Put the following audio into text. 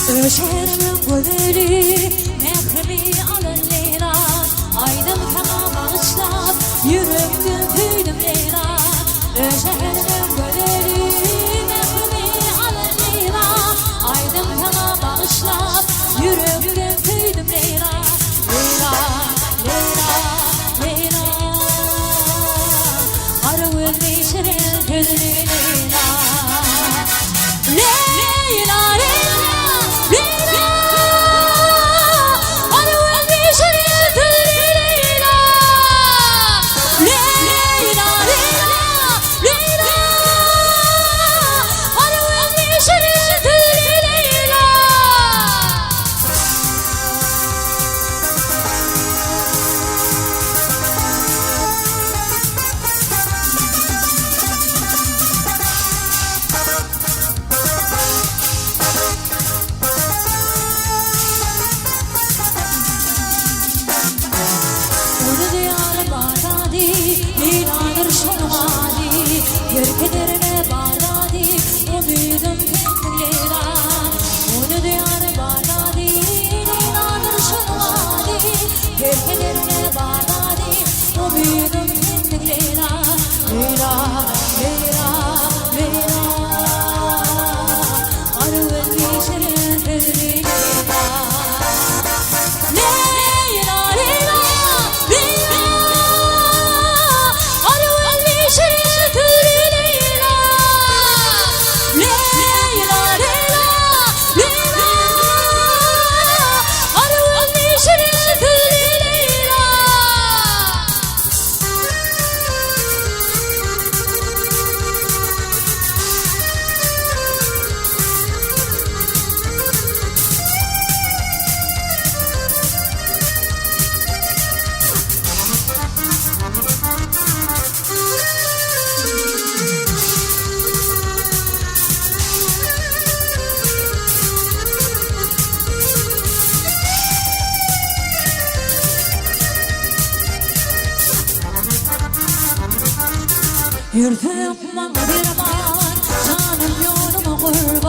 Öşerimin gülleri mehrimi alın Leyla. Aydım kana bağışlap yüreğimden tüydüm Leyla. Öşerimin gülleri mehrimi alın Leyla. Aydım kana bağışlap yüreğimden tüydüm Leyla. Leyla, Leyla, Leyla. Arı ölmeyi şirin gözlü Leyla. Leyla, Leyla, Leyla. Arı ölmeyi şirin gözlü Leyla. Leyla, Leyla, Leyla. Arı ölmeyi şirin gözlü Leyla. Onu diyarı Bağdadi, Leyla'dır şanvadi. Yerkederine Bağdadi, o büyüdüm kendim Leyla. Onu diyarı Bağdadi, Leyla'dır şanvadi. Yerkederine Bağdadi, o büyüdüm kendim Leyla. Leyla, Leyla, Leyla. Arı ölmeyi şirin gözlü Leyla. Leyla, Leyla, Leyla. Arı ölmeyi şirin gözlü Leyla. Leyla, Leyla, Leyla. Arı ölmeyi şirin gözlü Leyla. Yürütüm bana bir aman, canım yoluma kurban.